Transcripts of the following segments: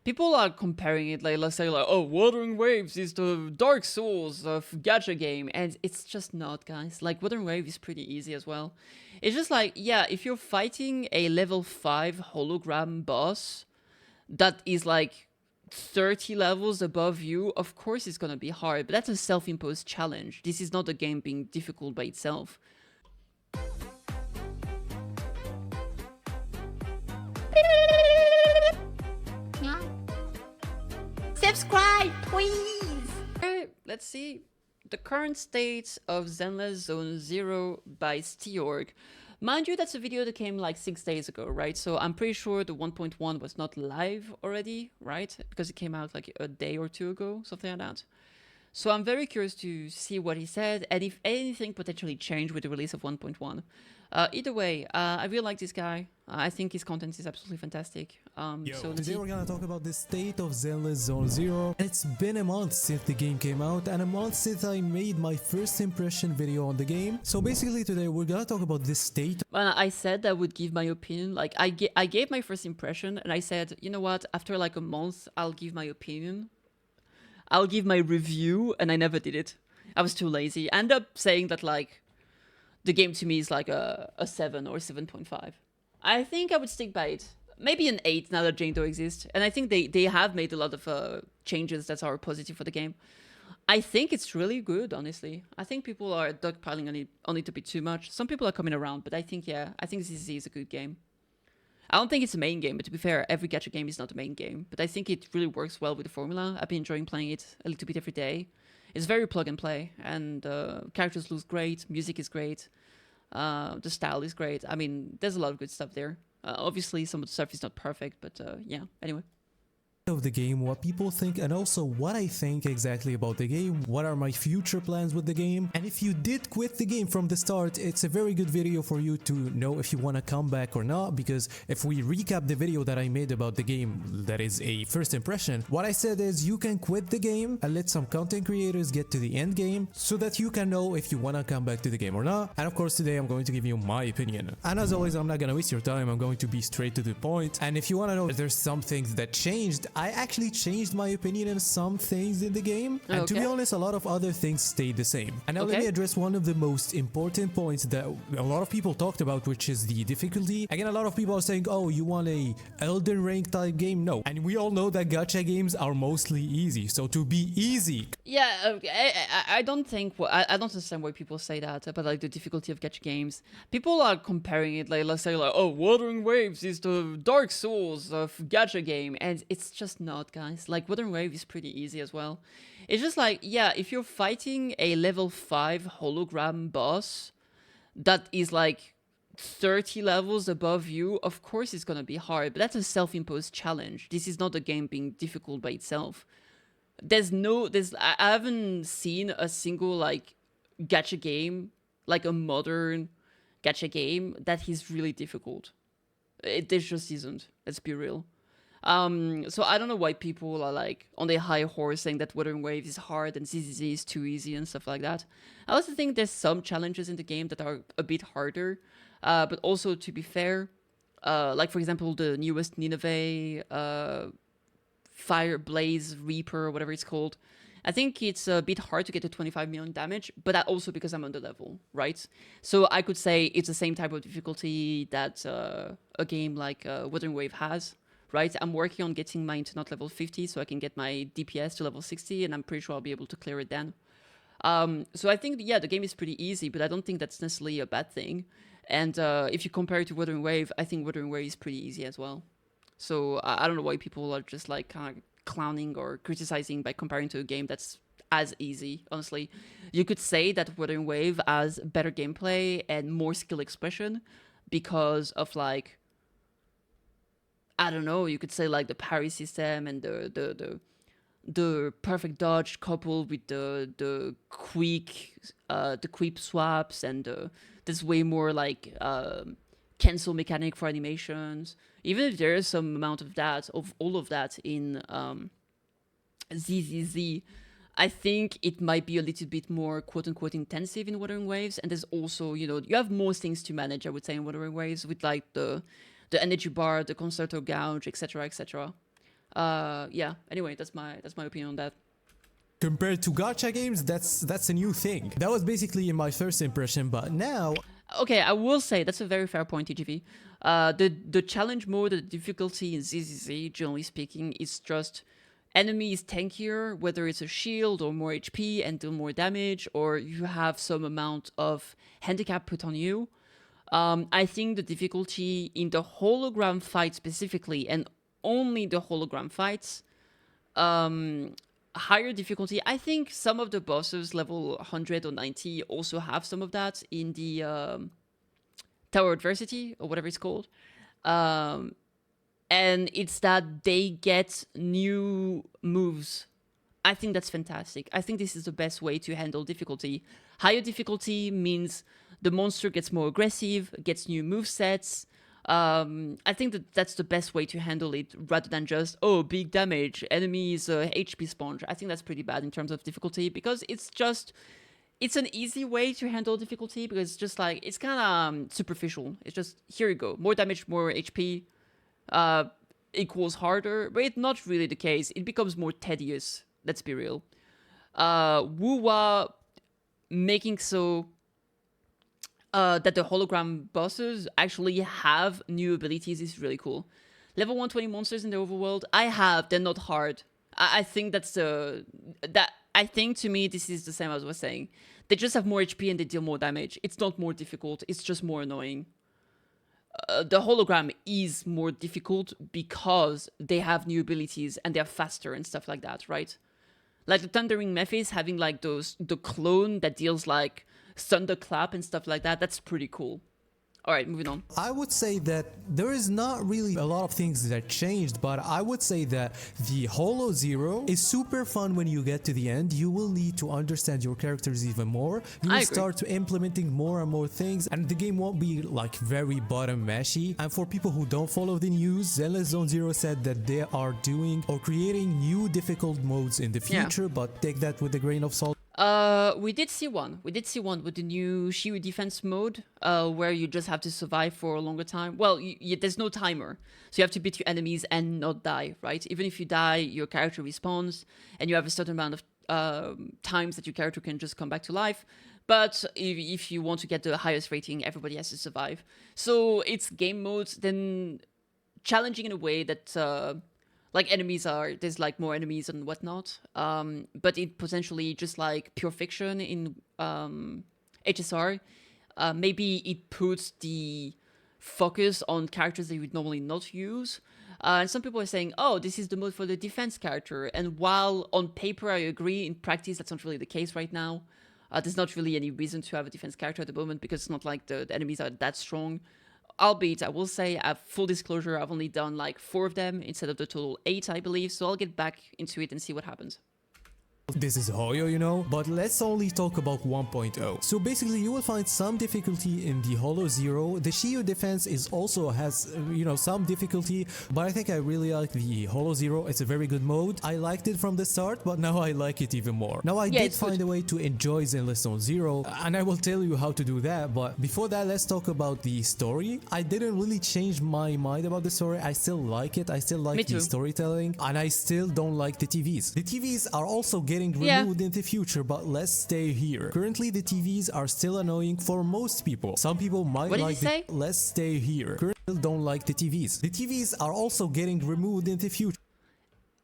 People are comparing it, like, let's say, like, oh, Wuthering Waves is the Dark Souls of Gacha game, and it's just not, guys. Like, Wuthering Waves is pretty easy as well. It's just like, yeah, if you're fighting a level 5 hologram boss that is like 30 levels above you, of course it's gonna be hard, but that's a self-imposed challenge. This is not the game being difficult by itself. Subscribe, please! Alright, let's see. The current state of Zenless Zone Zero by stiorg. Mind you, that's a video that came like 6 days ago, right? So I'm pretty sure the 1.1 was not live already, right? Because it came out like a day or two ago, something like that. So I'm very curious to see what he said and if anything potentially changed with the release of 1.1. Either way, I really like this guy. I think his content is absolutely fantastic. So today we're gonna talk about the state of Zenless Zone Zero. And it's been a month since the game came out and a month since I made my first impression video on the game. So basically today we're gonna talk about this state. I said I would give my opinion. Like I gave my first impression and I said, you know what, after like a month, I'll give my opinion. I'll give my review, and I never did it. I was too lazy. I ended up saying that like the game to me is like a 7 or 7.5. I think I would stick by it. Maybe an 8 now that Jane-Do exists. And I think they have made a lot of changes that are positive for the game. I think it's really good, honestly. I think people are dogpiling on it a bit too much. Some people are coming around, but I think, yeah, I think this is a good game. I don't think it's a main game, but to be fair, every gacha game is not a main game. But I think it really works well with the formula. I've been enjoying playing it a little bit every day. It's very plug and play, and characters look great, music is great, the style is great. I mean, there's a lot of good stuff there. Obviously, some of the stuff is not perfect, but yeah, anyway. Of the game, what people think, and also what I think exactly about the game, what are my future plans with the game, and if you did quit the game from the start, it's a very good video for you to know if you want to come back or not, because if we recap the video that I made about the game, that is a first impression, what I said is you can quit the game and let some content creators get to the end game so that you can know if you want to come back to the game or not. And of course today I'm going to give you my opinion, and as always I'm not gonna waste your time, I'm going to be straight to the point. And if you want to know if there's some things that changed, I actually changed my opinion on some things in the game, and to be honest, a lot of other things stayed the same. And now let me address one of the most important points that a lot of people talked about, which is the difficulty. Again, a lot of people are saying, oh, you want a Elden Ring type game? No. And we all know that gacha games are mostly easy, so to be easy. Yeah, I don't think, I don't understand why people say that about like the difficulty of gacha games. People are comparing it, like, let's say, like, oh, Wuthering Waves is the Dark Souls of gacha game, and it's just not, guys. Like, Wuthering Waves is pretty easy as well. It's just like, yeah, if you're fighting a level 5 hologram boss that is like 30 levels above you, of course it's gonna be hard, but that's a self-imposed challenge. This is not the game being difficult by itself. I haven't seen a single like gacha game, like a modern gacha game, that is really difficult. There just isn't. Let's be real. So I don't know why people are like on their high horse saying that Wuthering Waves is hard and ZZZ is too easy and stuff like that. I also think there's some challenges in the game that are a bit harder, but also, to be fair, like for example the newest Nineveh, Fire Blaze Reaper or whatever it's called. I think it's a bit hard to get to 25 million damage, but that also because I'm under level, right? So I could say it's the same type of difficulty that a game like Wuthering Wave has. Right, I'm working on getting my internet level 50 so I can get my DPS to level 60, and I'm pretty sure I'll be able to clear it then. So I think, yeah, the game is pretty easy, but I don't think that's necessarily a bad thing. And if you compare it to Wuthering Wave, I think Wuthering Wave is pretty easy as well. So I don't know why people are just like kind of clowning or criticizing by comparing to a game that's as easy, honestly. You could say that Wuthering Wave has better gameplay and more skill expression because of like, I don't know, you could say like the parry system and the perfect dodge coupled with the quick swaps, and there's way more like cancel mechanic for animations. Even if there is some amount of that, of all of that in ZZZ, I think it might be a little bit more quote-unquote intensive in Wuthering Waves, and there's also, you know, you have more things to manage, I would say, in Wuthering Waves, with like the energy bar, the concerto gouge, etc., etc. Yeah. Anyway, that's my opinion on that. Compared to gacha games, that's a new thing. That was basically in my first impression, but now Okay, I will say that's a very fair point, TGV. The challenge mode, the difficulty in ZZZ, generally speaking, is just enemy is tankier, whether it's a shield or more HP and do more damage, or you have some amount of handicap put on you. I think the difficulty in the hologram fight specifically, and only the hologram fights, higher difficulty. I think some of the bosses, level 100 or 90, also have some of that in the Tower Adversity, or whatever it's called. And it's that they get new moves. I think that's fantastic. I think this is the best way to handle difficulty. Higher difficulty means the monster gets more aggressive, gets new movesets. I think that's the best way to handle it, rather than just, oh, big damage, enemies, HP sponge. I think that's pretty bad in terms of difficulty, because it's an easy way to handle difficulty, because it's just like, it's kind of superficial. It's just, here you go, more damage, more HP, equals harder, but it's not really the case. It becomes more tedious, let's be real. Wuwa making so that the hologram bosses actually have new abilities is really cool. Level 120 monsters in the overworld, they're not hard. I think I think to me this is the same as I was saying. They just have more HP and they deal more damage. It's not more difficult, it's just more annoying. The hologram is more difficult because they have new abilities and they're faster and stuff like that, right? Like the Thundering Mephis having like the clone that deals like thunderclap and stuff like that. That's pretty cool. All right, moving on. I would say that there is not really a lot of things that changed, but I would say that the Holo Zero is super fun when you get to the end. You will need to understand your characters even more. You will start implementing more and more things, and the game won't be like very bottom mashy. And for people who don't follow the news, Zenless Zone Zero said that they are doing or creating new difficult modes in the future, but take that with a grain of salt. We did see one. We did see one with the new Shiyu defense mode, where you just have to survive for a longer time. Well, there's no timer, so you have to beat your enemies and not die, right? Even if you die, your character respawns, and you have a certain amount of times that your character can just come back to life. But if you want to get the highest rating, everybody has to survive. So it's game modes, then challenging in a way that like there's like more enemies and whatnot, but it potentially just like pure fiction in HSR, maybe it puts the focus on characters that you would normally not use. And some people are saying, oh, this is the mode for the defense character. And while on paper I agree, in practice that's not really the case right now. There's not really any reason to have a defense character at the moment, because it's not like the enemies are that strong. Albeit, I will say, full disclosure, I've only done like 4 of them instead of the total 8, I believe. So I'll get back into it and see what happens. This is Hoyo, you know, but let's only talk about 1.0. So basically you will find some difficulty in the Holo Zero. The Shiyu defense also has, some difficulty, but I think I really like the Holo Zero. It's a very good mode. I liked it from the start, but now I like it even more. Now I did find a way to enjoy Zenless Zone Zero, and I will tell you how to do that, but before that, let's talk about the story. I didn't really change my mind about the story. I still like it. I still like the storytelling, and I still don't like the TVs. The TVs are also getting removed in the future, but let's stay here. Currently, the TVs are still annoying for most people. Some people might like let's stay here. Currently, don't like the TVs. The TVs are also getting removed in the future.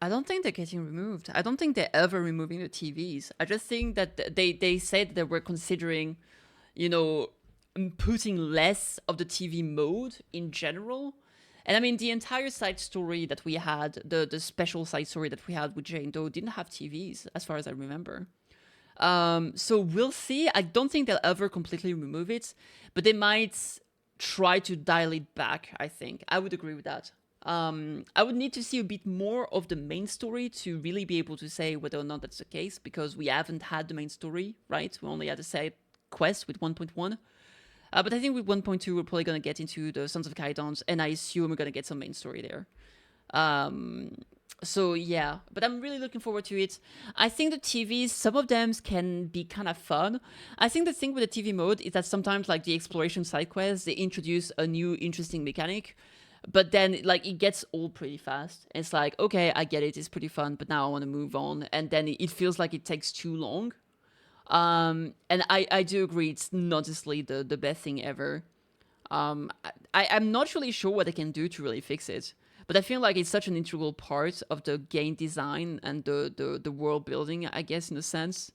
I don't think they're getting removed. I don't think they're ever removing the TVs. I just think that they said that we're considering, putting less of the TV mode in general. And I mean, the entire side story that we had, the special side story that we had with Jane Doe didn't have TVs, as far as I remember. So we'll see. I don't think they'll ever completely remove it, but they might try to dial it back, I think. I would agree with that. I would need to see a bit more of the main story to really be able to say whether or not that's the case, because we haven't had the main story, right? We only had a side quest with 1.1. But I think with 1.2, we're probably going to get into the Sons of Kaidans, and I assume we're going to get some main story there. So yeah, but I'm really looking forward to it. I think the TVs, some of them can be kind of fun. I think the thing with the TV mode is that sometimes, like the exploration side quests, they introduce a new interesting mechanic. But then like it gets old pretty fast. It's like, okay, I get it, it's pretty fun, but now I want to move on. And then it feels like it takes too long. And I do agree, it's not necessarily the best thing ever. I'm not really sure what they can do to really fix it, but I feel like it's such an integral part of the game design and the world building, I guess, in a sense.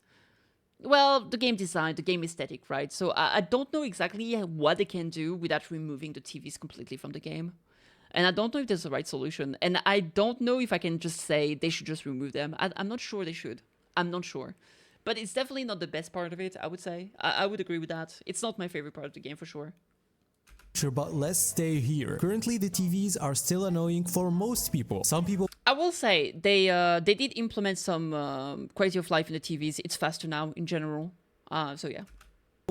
Well, the game design, the game aesthetic, right? So I don't know exactly what they can do without removing the TVs completely from the game. And I don't know if there's the right solution. And I don't know if I can just say they should just remove them. I'm not sure they should. I'm not sure. But it's definitely not the best part of it, I would say. I would agree with that. It's not my favorite part of the game for sure. Sure, but let's stay here. Currently, the TVs are still annoying for most people. Some people... I will say, they did implement some quality of life in the TVs. It's faster now in general. So yeah.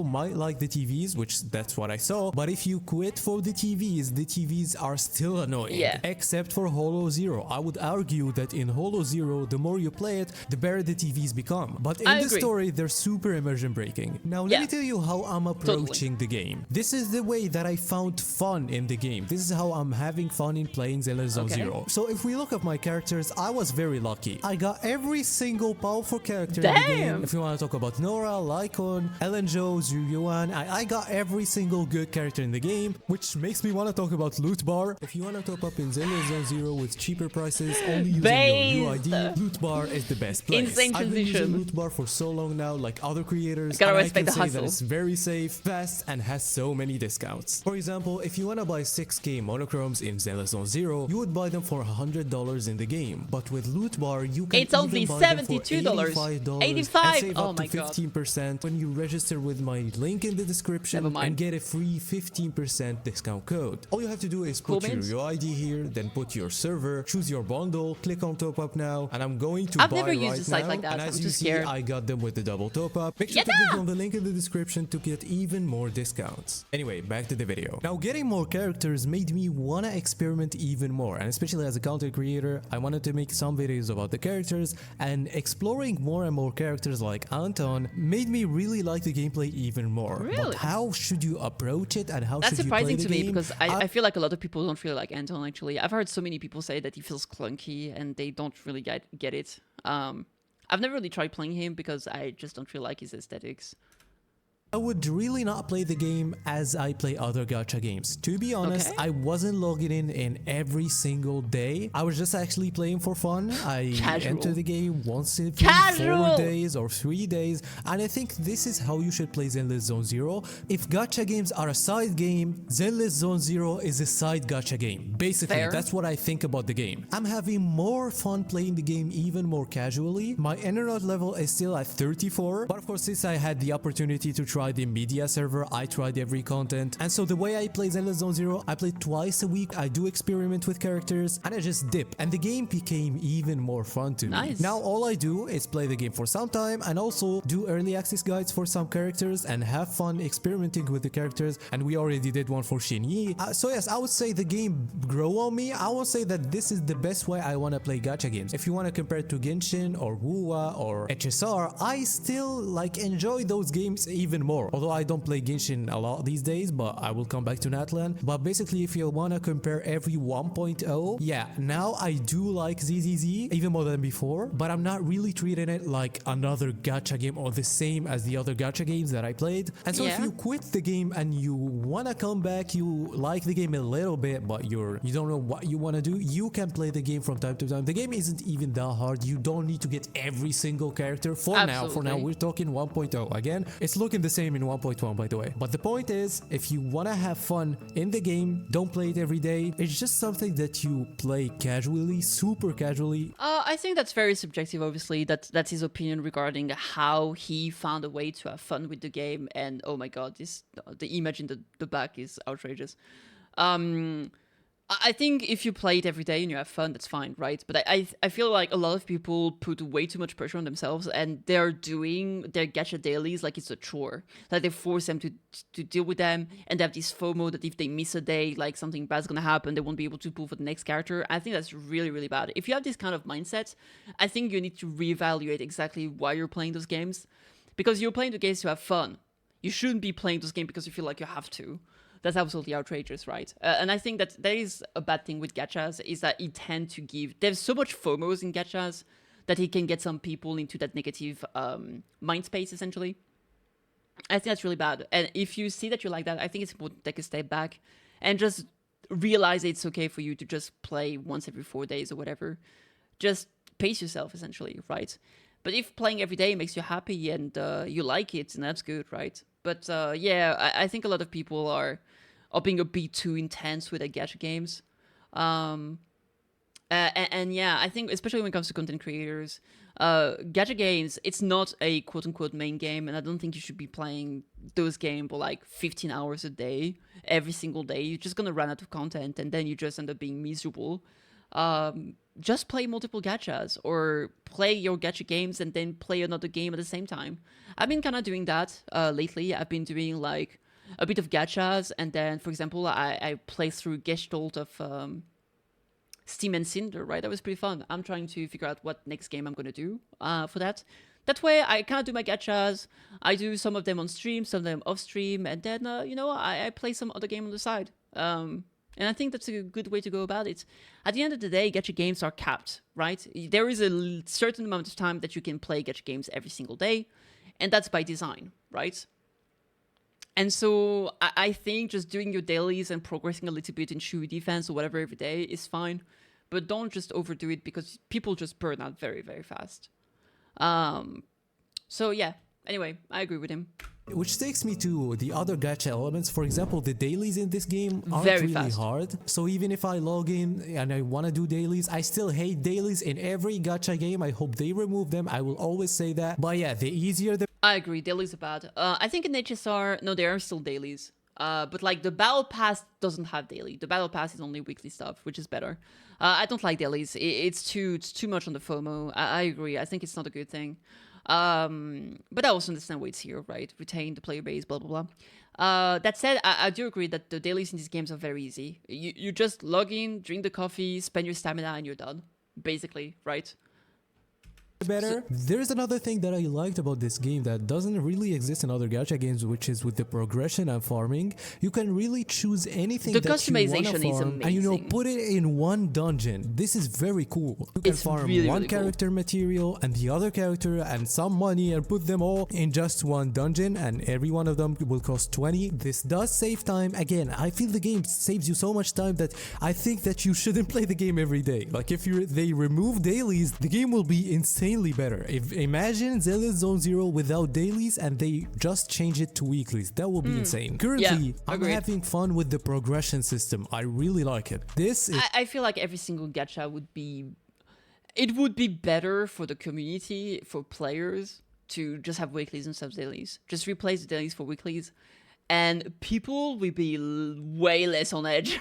Might like the TVs, which that's what I saw, but if you quit for the TVs are still annoying. Yeah. Except for Holo Zero. I would argue that in Holo Zero, the more you play it, the better the TVs become. But in I the agree. story, they're super immersion breaking. Now let Yeah. me tell you how I'm approaching Totally. the game. This is the way that I found fun in the game. This is how I'm having fun in playing Zenless Zone Okay. Zero. So if we look at my characters, I was very lucky. I got every single powerful character in the game. Damn. If you want to talk about Nora, Lycon, Ellen Jo, Zuyuan, I got every single good character in the game, which makes me want to talk about Loot Bar. If you want to top up in Zenless Zone Zero with cheaper prices, only using your Based. UID, Loot Bar is the best place. Insane I've been using transition. Loot Bar for so long now, like other creators, Gotta and I respect can the say that hustle. it's very safe, fast, and has so many discounts. For example, if you want to buy 6k monochromes in Zenless Zone Zero, you would buy them for $100 in the game. But with Loot Bar, you can It's only even buy them for $72. $85 $85? and save Oh up my to God. 15% when you register with my link in the description Never mind. and get a free 15% discount code. All you have to do is Cool put beans. your UID here, then put your server, choose your bundle, click on top up now, and I'm going to I've buy never used right a site now. like that. And I'm as too you see, scared. I got them with the double top up. Make sure Yeah. to click on the link in the description to get even more discounts. Anyway, back to the video. Now, getting more characters made me wanna experiment even more, and especially as a content creator, I wanted to make some videos about the characters, and exploring more and more characters like Anton made me really like the gameplay even more. Really? But how should you approach it, and how That's should you play surprising the to me game? because I feel like a lot of people don't really like Anton actually. I've heard so many people say that he feels clunky and they don't really get it. I've never really tried playing him because I just don't feel like his aesthetics. I would really not play the game as I play other gacha games. To be honest, Okay. I wasn't logging in every single day. I was just actually playing for fun. I Casual. enter the game once in Casual. 4 days or 3 days, and I think this is how you should play Zenless Zone Zero. If gacha games are a side game, Zenless Zone Zero is a side gacha game. Basically, Fair. that's what I think about the game. I'm having more fun playing the game even more casually. My internet level is still at 34, but of course, since I had the opportunity to try the media server, I tried every content. And so the way I play Zenless Zone Zero, I play twice a week. I do experiment with characters and I just dip. And the game became even more fun to me. Nice. Now all I do is play the game for some time and also do early access guides for some characters and have fun experimenting with the characters. And we already did one for Shin Yi. So yes, I would say the game grow on me. I would say that this is the best way I want to play gacha games. If you want to compare it to Genshin or Wuwa or HSR, I still like enjoy those games even more. Although I don't play Genshin a lot these days, but I will come back to Natlan. But basically, if you want to compare every 1.0, yeah, now I do like ZZZ even more than before, but I'm not really treating it like another gacha game or the same as the other gacha games that I played. And so if Yeah. you quit the game and you want to come back, you like the game a little bit, but you don't know what you want to do, you can play the game from time to time. The game isn't even that hard. You don't need to get every single character for now. For now, Absolutely. we're talking 1.0. Again, it's looking the same in 1.1, by the way. But the point is, if you want to have fun in the game, don't play it every day. It's just something that you play casually, super casually. I think that's very subjective, obviously. That's his opinion regarding how he found a way to have fun with the game. And oh my god, the image in the back is outrageous. I think if you play it every day and you have fun, that's fine, right? But I feel like a lot of people put way too much pressure on themselves and they're doing their gacha dailies like it's a chore. Like they force them to deal with them and they have this FOMO that if they miss a day, like something bad's gonna happen, they won't be able to pull for the next character. I think that's really, really bad. If you have this kind of mindset, I think you need to reevaluate exactly why you're playing those games. Because you're playing the games to have fun. You shouldn't be playing those games because you feel like you have to. That's absolutely outrageous, right? And I think that there is a bad thing with gachas is that it tend to give... There's so much FOMOs in gachas that it can get some people into that negative mind space, essentially. I think that's really bad. And if you see that you're like that, I think it's important to take a step back and just realize it's okay for you to just play once every 4 days or whatever. Just pace yourself, essentially, right? But if playing every day makes you happy and you like it, then that's good, right? But yeah, I think a lot of people are being a bit too intense with their gacha games. And yeah, I think especially when it comes to content creators, gacha games, it's not a quote-unquote main game, and I don't think you should be playing those games for like 15 hours a day, every single day. You're just gonna run out of content, and then you just end up being miserable. Just play multiple gachas, or play your gacha games and then play another game at the same time. I've been kind of doing that lately. I've been doing like a bit of gachas, and then, for example, I play through Gestalt of Steam and Cinder, right? That was pretty fun. I'm trying to figure out what next game I'm going to do for that. That way, I kind of do my gachas. I do some of them on stream, some of them off stream, and then, you know, I play some other game on the side. And I think that's a good way to go about it. At the end of the day, gacha games are capped, right? There is a certain amount of time that you can play gacha games every single day, and that's by design, right? And so I think just doing your dailies and progressing a little bit in Shui defense or whatever every day is fine, but don't just overdo it because people just burn out very, very fast. So yeah, anyway, I agree with him. Which takes me to the other gacha elements. For example, the dailies in this game aren't Very really fast. hard. So even if I log in and I want to do dailies, I still hate dailies in every gacha game. I hope they remove them. I will always say that. But yeah, the easier the... I agree, dailies are bad. I think in HSR, no, there are still dailies. But like the battle pass doesn't have daily. The battle pass is only weekly stuff, which is better. I don't like dailies. It's too much on the FOMO. I agree. I think it's not a good thing. But I also understand why it's here, right? Retain the player base, blah, blah, blah. That said, I do agree that the dailies in these games are very easy. You just log in, drink the coffee, spend your stamina, and you're done. Basically, right? better. There's another thing that I liked about this game that doesn't really exist in other gacha games, which is with the progression and farming. You can really choose anything The that you want to customization is farm and, you know, amazing. put it in one dungeon. This is very cool. You can It's farm really, one really cool. character material and the other character and some money and put them all in just one dungeon, and every one of them will cost 20. This does save time. Again, I feel the game saves you so much time that I think that you shouldn't play the game every day. Like if they remove dailies, the game will be insanely better. Imagine Zenless Zone Zero without dailies and they just change it to weeklies. That will be insane. Currently, I'm agreed. having fun with the progression system. I really like it. This is I feel like every single gacha would be... It would be better for the community, for players, to just have weeklies instead of dailies. Just replace the dailies for weeklies, and people will be way less on edge.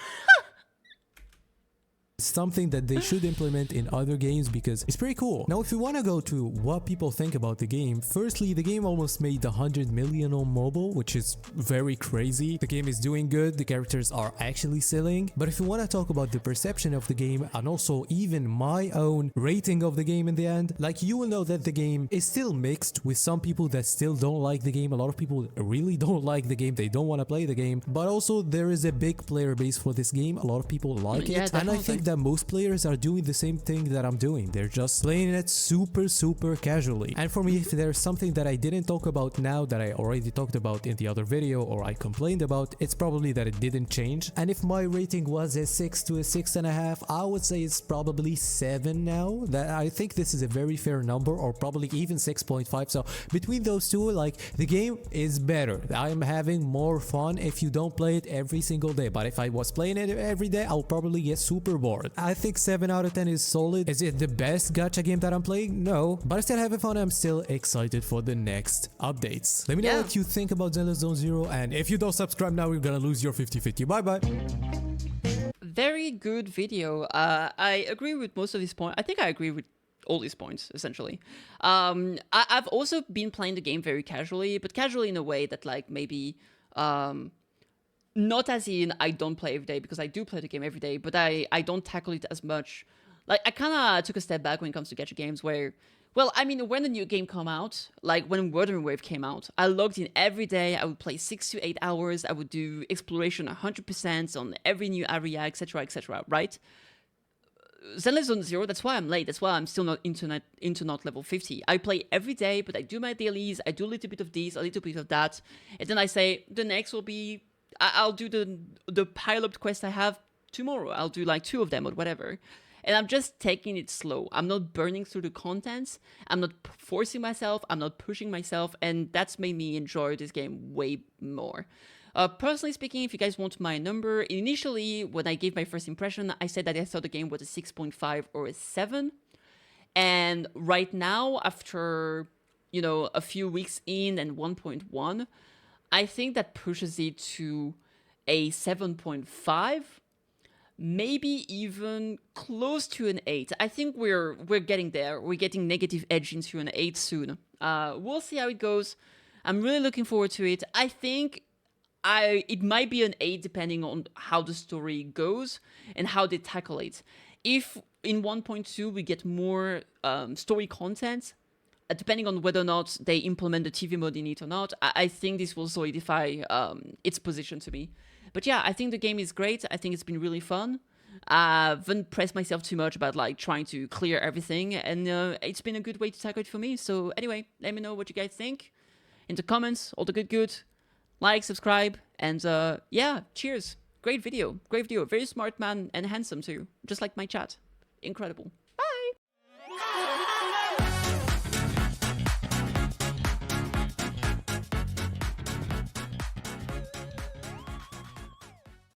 something that they should implement in other games because it's pretty cool. Now, if you want to go to what people think about the game, firstly, the game almost made 100 million on mobile, which is very crazy. The game is doing good, the characters are actually selling. But if you want to talk about the perception of the game and also even my own rating of the game in the end, like, you will know that the game is still mixed with some people that still don't like the game. A lot of people really don't like the game, they don't want to play the game, but also there is a big player base for this game. A lot of people like Yeah, it, and I definitely. think that most players are doing the same thing that I'm doing. They're just playing it super casually. And for me, if there's something that I didn't talk about now that I already talked about in the other video or I complained about, it's probably that it didn't change. And if my rating was a 6 to a 6.5, I would say it's probably 7 now. That I think this is a very fair number, or probably even 6.5. So between those two, like, the game is better. I'm having more fun if you don't play it every single day. But if I was playing it every day, I'll probably get super bored. I think 7 out of 10 is solid. Is it the best gacha game that I'm playing? No, but I still having fun. I'm still excited for the next updates. Let me know Yeah. what you think about Zenless Zone Zero, and if you don't subscribe now, you're gonna lose your 50-50. Bye bye. Very good video. I agree with most of his points. I think I agree with all his points, essentially. I've also been playing the game very casually, but casually in a way that, like, maybe... not as in I don't play every day, because I do play the game every day, but I don't tackle it as much. Like, I kind of took a step back when it comes to gacha games, where Well, I mean, when the new game came out, like when Wuthering Wave came out, I logged in every day. I would play 6 to 8 hours. I would do exploration 100% on every new area, etc., right? Zenless Zone Zero, that's why I'm late. That's why I'm still not into not level 50. I play every day, but I do my dailies. I do a little bit of this, a little bit of that. And then I say, the next will be, I'll do the pile-up quest I have tomorrow. I'll do like 2 of them or whatever. And I'm just taking it slow. I'm not burning through the contents. I'm not forcing myself. I'm not pushing myself. And that's made me enjoy this game way more. Personally speaking, if you guys want my number, initially, when I gave my first impression, I said that I thought the game was a 6.5 or a 7. And right now, after, you know, a few weeks in and 1.1, I think that pushes it to a 7.5. Maybe even close to an 8. I think we're getting there. We're getting negative edge into an 8 soon. We'll see how it goes. I'm really looking forward to it. I think it might be an 8 depending on how the story goes and how they tackle it. If in 1.2 we get more story content, depending on whether or not they implement the TV mode in it or not, I think this will solidify its position to me. But yeah, I think the game is great. I think it's been really fun. I haven't pressed myself too much about like trying to clear everything, and it's been a good way to tackle it for me. So anyway, let me know what you guys think in the comments. All the good. Like, subscribe, and yeah, cheers. Great video. Very smart man and handsome too, just like my chat. Incredible.